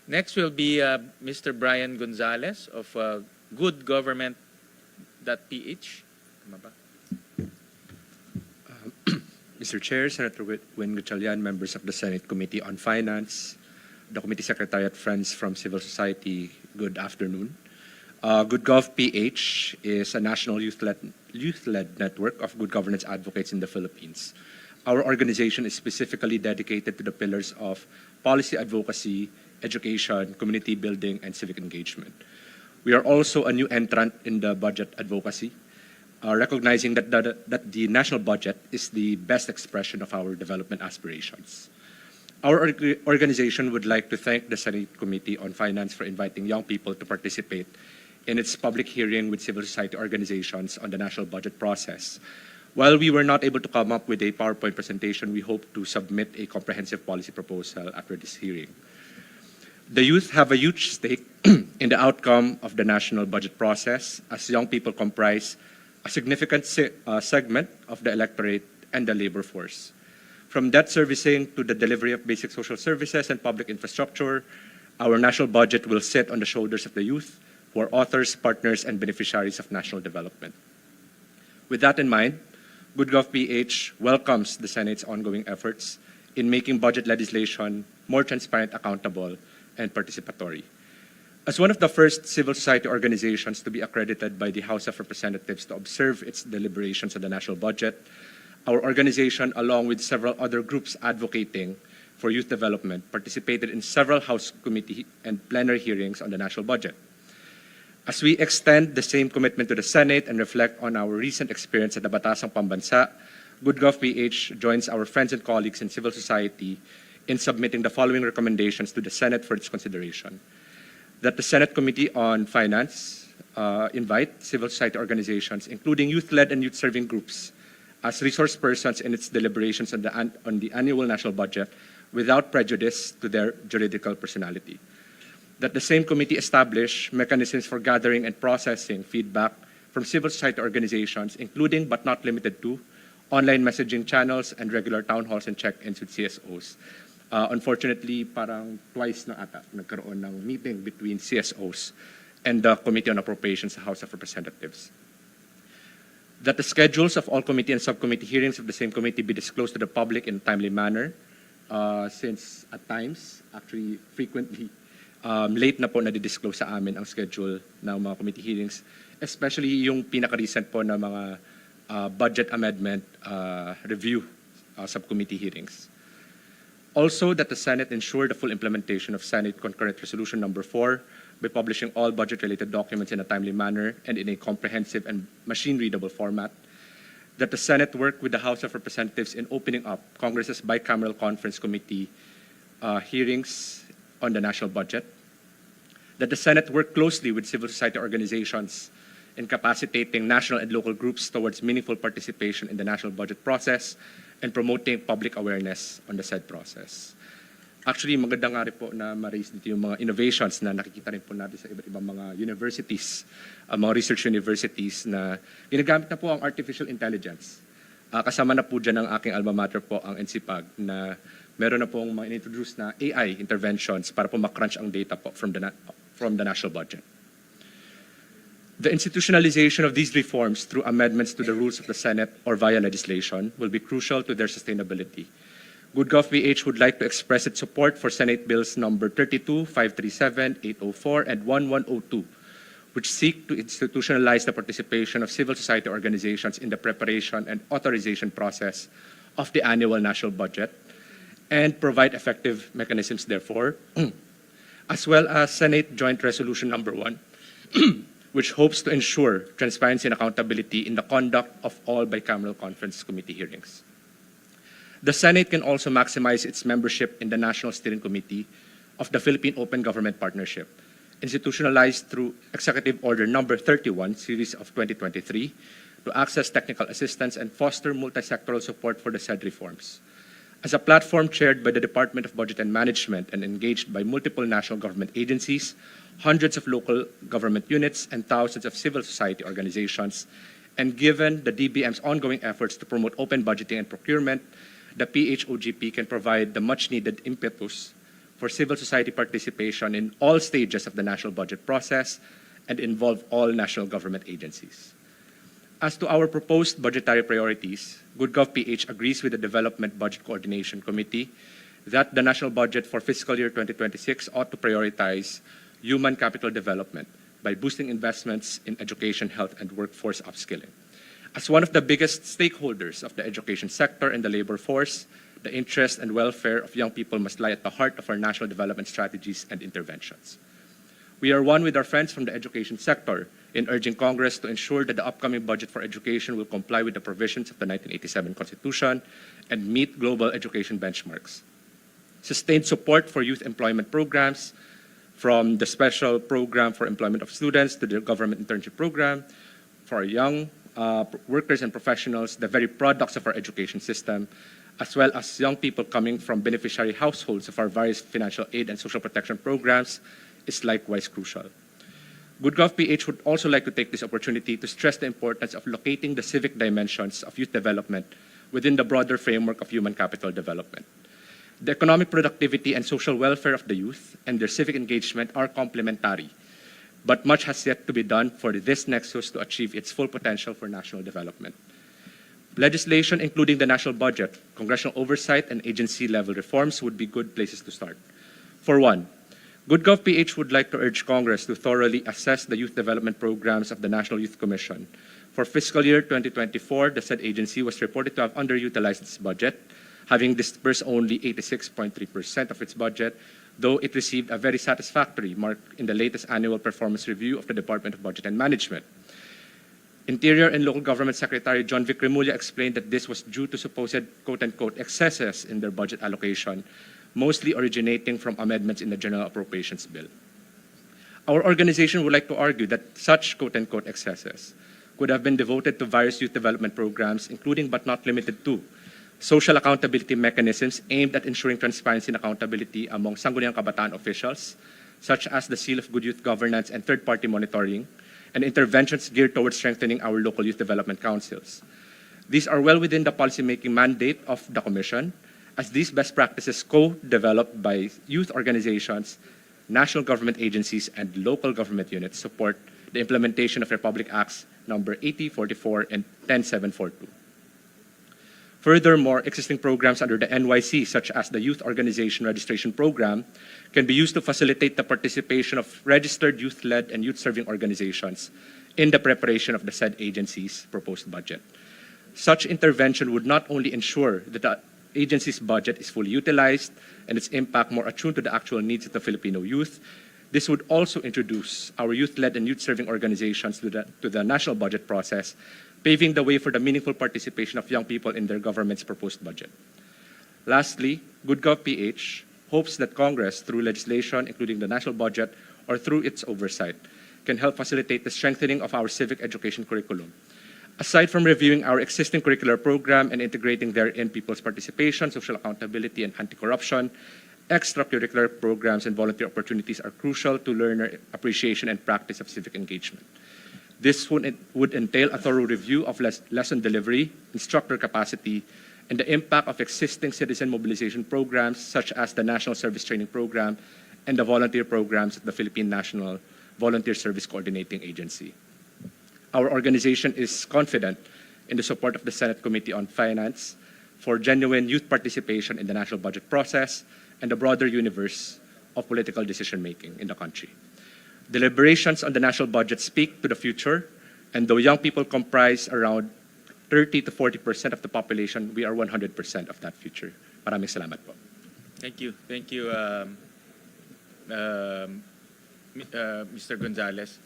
Next will be Mr. Brian Gonzalez of goodgovernment.ph. Tama ba? Mr. Chair, Senator Win Gatchalian, members of the Senate Committee on Finance, the Committee Secretariat, friends from civil society, good afternoon. GoodGov.ph is a national youth-led network of good governance advocates in the Philippines. Our organization is specifically dedicated to the pillars of policy advocacy, education, community building, and civic engagement. We are also a new entrant in the budget advocacy, recognizing that the national budget is the best expression of our development aspirations. Our organization would like to thank the Senate Committee on Finance for inviting young people to participate in its public hearing with civil society organizations on the national budget process. While we were not able to come up with a PowerPoint presentation, we hope to submit a comprehensive policy proposal after this hearing. The youth have a huge stake in the outcome of the national budget process, as young people comprise a significant segment of the electorate and the labor force. From debt servicing to the delivery of basic social services and public infrastructure, our national budget will sit on the shoulders of the youth, who are authors, partners, and beneficiaries of national development. With that in mind, GoodGov.ph welcomes the Senate's ongoing efforts in making budget legislation more transparent, accountable, and participatory. As one of the first civil society organizations to be accredited by the House of Representatives to observe its deliberations on the national budget, our organization, along with several other groups advocating for youth development, participated in several House committee and plenary hearings on the national budget. As we extend the same commitment to the Senate and reflect on our recent experience at the Batasang Pambansa, GoodGov.ph joins our friends and colleagues in civil society in submitting the following recommendations to the Senate for its consideration. That the Senate Committee on Finance invite civil society organizations, including youth-led and youth-serving groups, as resource persons in its deliberations on the annual national budget without prejudice to their juridical personality. That the same committee establish mechanisms for gathering and processing feedback from civil society organizations, including but not limited to online messaging channels and regular town halls and check-ins with CSOs. Unfortunately, parang twice na ata nagkaroon ng meeting between CSOs and the Committee on Appropriations sa House of Representatives. That the schedules of all committee and subcommittee hearings of the same committee be disclosed to the public in a timely manner, since at times, actually frequently, late na po na-disclose sa amin ang schedule ng mga committee hearings, especially yung pinaka-recent po na mga budget amendment review subcommittee hearings. Also, that the Senate ensure the full implementation of Senate Concurrent Resolution Number 4 by publishing all budget-related documents in a timely manner and in a comprehensive and machine-readable format. That the Senate work with the House of Representatives in opening up Congress's bicameral conference committee hearings on the national budget. That the Senate work closely with civil society organizations in capacitating national and local groups towards meaningful participation in the national budget process and promoting public awareness on the said process. Actually, maganda nga rin po na ma-raise dito yung mga innovations na nakikita rin po natin sa iba't ibang mga universities, mga research universities na ginagamit na po ang artificial intelligence. Kasama na po dyan ang aking alma mater po, ang NCPAG, na meron na pong mga in-introduce na AI interventions para po makrunch ang data po from the national budget. The institutionalization of these reforms through amendments to the rules of the Senate or via legislation will be crucial to their sustainability. GoodGov.ph would like to express its support for Senate Bills number 32, 537, 804, and 1102, which seek to institutionalize the participation of civil society organizations in the preparation and authorization process of the annual national budget and provide effective mechanisms, therefore, as well as Senate Joint Resolution number 1, which hopes to ensure transparency and accountability in the conduct of all bicameral conference committee hearings. The Senate can also maximize its membership in the National Steering Committee of the Philippine Open Government Partnership, institutionalized through Executive Order number 31, series of 2023, to access technical assistance and foster multi-sectoral support for the said reforms. As a platform chaired by the Department of Budget and Management and engaged by multiple national government agencies, hundreds of local government units, and thousands of civil society organizations, and given the DBM's ongoing efforts to promote open budgeting and procurement, the PHOGP can provide the much-needed impetus for civil society participation in all stages of the national budget process and involve all national government agencies. As to our proposed budgetary priorities, GoodGov.ph agrees with the Development Budget Coordination Committee that the national budget for fiscal year 2026 ought to prioritize human capital development by boosting investments in education, health, and workforce upskilling. As one of the biggest stakeholders of the education sector and the labor force, the interest and welfare of young people must lie at the heart of our national development strategies and interventions. We are one with our friends from the education sector in urging Congress to ensure that the upcoming budget for education will comply with the provisions of the 1987 Constitution and meet global education benchmarks. Sustained support for youth employment programs, from the special program for employment of students to the government internship program, for our young workers and professionals, the very products of our education system, as well as young people coming from beneficiary households of our various financial aid and social protection programs, is likewise crucial. GoodGov.ph would also like to take this opportunity to stress the importance of locating the civic dimensions of youth development within the broader framework of human capital development. The economic productivity and social welfare of the youth and their civic engagement are complementary, but much has yet to be done for this nexus to achieve its full potential for national development. Legislation, including the national budget, congressional oversight, and agency-level reforms would be good places to start. For one, GoodGov.ph would like to urge Congress to thoroughly assess the youth development programs of the National Youth Commission. For fiscal year 2024, the said agency was reported to have underutilized its budget, having disbursed only 86.3% of its budget, though it received a very satisfactory mark in the latest annual performance review of the Department of Budget and Management. Interior and Local Government Secretary John Vic Remulla explained that this was due to supposed quote-unquote excesses in their budget allocation, mostly originating from amendments in the General Appropriations Bill. Our organization would like to argue that such quote-unquote excesses could have been devoted to various youth development programs, including but not limited to social accountability mechanisms aimed at ensuring transparency and accountability among Sangguniang Kabataan officials, such as the Seal of Good Youth Governance and third-party monitoring, and interventions geared towards strengthening our local youth development councils. These are well within the policymaking mandate of the Commission, as these best practices co-developed by youth organizations, national government agencies, and local government units support the implementation of Republic Acts No. 8044 and 10742. Furthermore, existing programs under the NYC, such as the Youth Organization Registration Program, can be used to facilitate the participation of registered youth-led and youth-serving organizations in the preparation of the said agency's proposed budget. Such intervention would not only ensure that the agency's budget is fully utilized and its impact more attuned to the actual needs of the Filipino youth, this would also introduce our youth-led and youth-serving organizations to the national budget process, paving the way for the meaningful participation of young people in their government's proposed budget. Lastly, GoodGov.ph hopes that Congress, through legislation, including the national budget, or through its oversight, can help facilitate the strengthening of our civic education curriculum. Aside from reviewing our existing curricular program and integrating therein people's participation, social accountability, and anti-corruption, extracurricular programs and volunteer opportunities are crucial to learner appreciation and practice of civic engagement. This would entail a thorough review of lesson delivery, instructor capacity, and the impact of existing citizen mobilization programs such as the National Service Training Program and the volunteer programs of the Philippine National Volunteer Service Coordinating Agency. Our organization is confident in the support of the Senate Committee on Finance for genuine youth participation in the national budget process and the broader universe of political decision-making in the country. Deliberations on the national budget speak to the future, and though young people comprise around 30 to 40% of the population, we are 100% of that future. Maraming salamat po. Thank you. Thank you, Mr. Gonzales.